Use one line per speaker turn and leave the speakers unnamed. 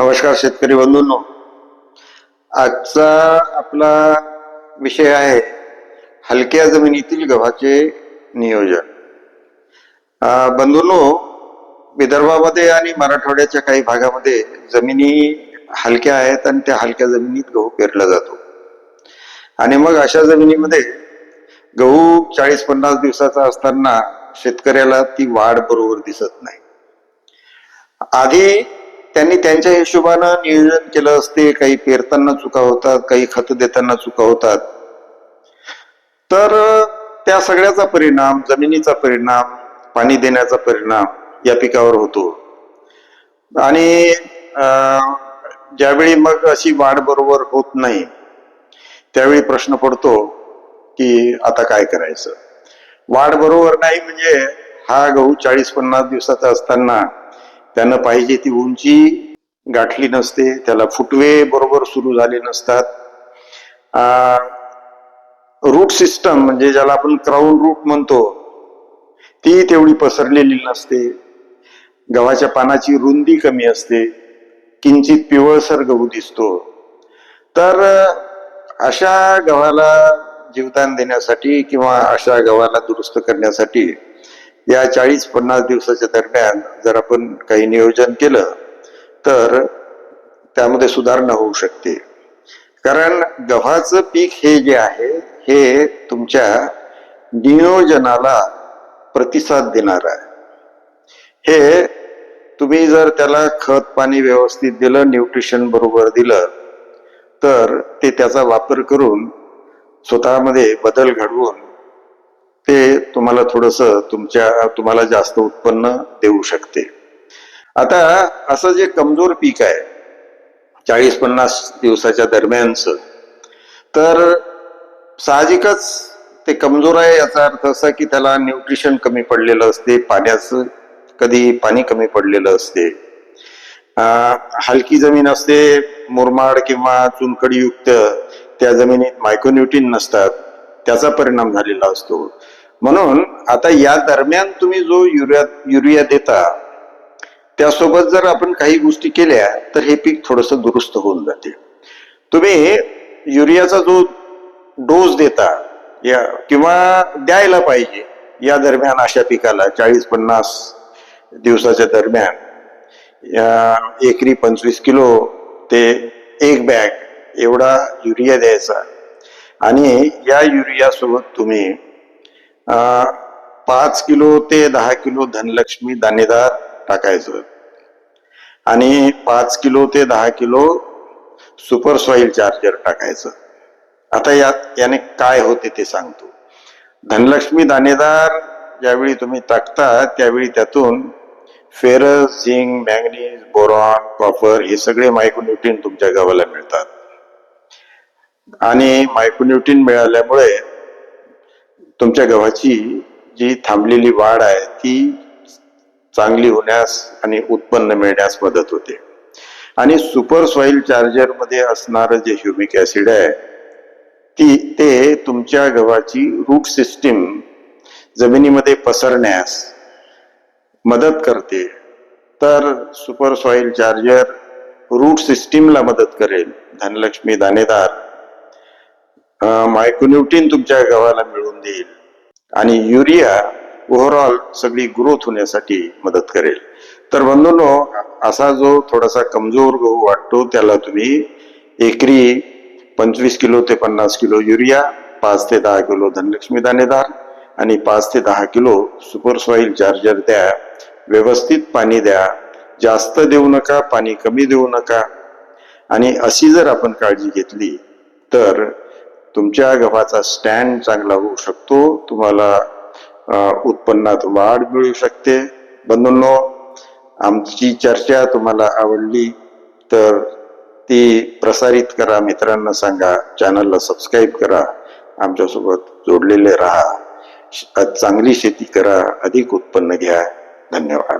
नमस्कार शेतकरी बंधूंनो, आजचा आपला विषय आहे हलक्या जमिनीतील गव्हाचे नियोजन. बंधूंनो, विदर्भामध्ये आणि मराठवाड्याच्या काही भागामध्ये जमिनी हलक्या आहेत आणि त्या हलक्या जमिनीत गहू पेरला जातो. आणि मग अशा जमिनीमध्ये गहू 40-50 दिवसाचा असताना शेतकऱ्याला ती वाढ बरोबर दिसत नाही. आधी त्यांनी त्यांच्या हिशोबानं नियोजन केलं असते. काही पेरताना चुका होतात, काही खत देताना चुका होतात. तर त्या सगळ्याचा परिणाम, जमिनीचा परिणाम, पाणी देण्याचा परिणाम या पिकावर होतो. आणि ज्यावेळी मग अशी वाढ बरोबर होत नाही त्यावेळी प्रश्न पडतो की आता काय करायचं. वाढ बरोबर नाही म्हणजे हा गहू 40-50 दिवसाचा असताना त्यानं पाहिजे ती उंची गाठली नसते, त्याला फुटवे बरोबर सुरू झाले नसतात. रूट सिस्टम म्हणजे ज्याला आपण क्राऊन रूट म्हणतो ती तेवढी पसरलेली नसते. गव्हाच्या पानाची रुंदी कमी असते, किंचित पिवळसर गहू दिसतो. तर अशा गव्हाला जीवदान देण्यासाठी किंवा अशा गव्हाला दुरुस्त करण्यासाठी या 40-50 दिवसाच्या दरम्यान जर आपण काही नियोजन केलं तर त्यामध्ये सुधारणा होऊ शकते. कारण गव्हाचं पीक हे जे आहे हे तुमच्या नियोजनाला प्रतिसाद देणार आहे. हे तुम्ही जर त्याला खत पाणी व्यवस्थित दिलं, न्यूट्रिशन बरोबर दिलं तर ते त्याचा वापर करून स्वतःमध्ये बदल घडवून ते तुम्हाला तुम्हाला जास्त उत्पन्न देऊ शकते. आता असं जे कमजोर पीक आहे 40-50 दिवसाच्या दरम्यानच, तर साहजिकच ते कमजोर आहे. याचा अर्थ असा की त्याला न्यूट्रिशन कमी पडलेलं असते, पाण्याचं कधी पाणी कमी पडलेलं असते. हलकी जमीन असते, मुरमाड किंवा चुनखडीयुक्त, त्या जमिनीत मायक्रोन्यूट्रिन नसतात, त्याचा परिणाम झालेला असतो. म्हणून आता या दरम्यान तुम्ही जो युरिया देता त्यासोबत जर आपण काही गोष्टी केल्या तर हे पीक थोडंसं दुरुस्त होऊन जाते. तुम्ही युरियाचा जो डोस देता किंवा द्यायला पाहिजे या दरम्यान अशा पिकाला 40-50 दिवसाच्या दरम्यान एकरी 25 किलो ते 1 बॅग एवढा युरिया द्यायचा. आणि या युरिया सोबत तुम्ही 5 किलो ते 10 किलो धनलक्ष्मी दाणेदार टाकायचं आणि 5 किलो ते 10 किलो सुपर सॉइल चार्जर टाकायचं. आता याने काय होते ते सांगतो. धनलक्ष्मी दाणेदार ज्यावेळी तुम्ही टाकता त्यावेळी त्यातून ferrous, zinc, manganese, boron, copper हे सगळे मायक्रोन्यूट्रिन तुमच्या गव्हाला मिळतात. आणि मायक्रोन्यूट्रिन मिळाल्यामुळे तुमच्या गव्हाची जी थांबलेली वाढ आहे ती चांगली होण्यास आणि उत्पन्न मिळण्यास मदत होते. आणि सुपर सॉइल चार्जर मध्ये असणारं जे ह्युमिक ऍसिड आहे ते तुमच्या गव्हाची रूट सिस्टीम जमिनीमध्ये पसरण्यास मदत करते. तर सुपर सॉइल चार्जर रूट सिस्टीमला मदत करेल. धनलक्ष्मी दाणेदार मायक्रोन्यूट्रिन तुमच्या गव्हाला मिळवून देईल आणि युरिया ओव्हरऑल सगळी ग्रोथ होण्यासाठी मदत करेल. तर बंधूंनो, असा जो थोडासा कमजोर गहू वाटतो त्याला तुम्ही एकरी 25 किलो ते 50 किलो युरिया, 5 ते 10 किलो धनलक्ष्मी दाणेदार आणि 5 ते 10 किलो सुपर सॉइल चार्जर द्या. व्यवस्थित पाणी द्या, जास्त देऊ नका, पाणी कमी देऊ नका. आणि अशी जर आपण काळजी घेतली तर तुमच्या गव्हाचा स्टँड चांगला होऊ शकतो, तुम्हाला उत्पन्नात वाढ मिळू शकते. बंधूंनो, आमची चर्चा तुम्हाला आवडली तर ती प्रसारित करा, मित्रांना सांगा, चॅनलला सबस्क्राईब करा, आमच्यासोबत जोडलेले राहा. चांगली शेती करा, अधिक उत्पन्न घ्या. धन्यवाद.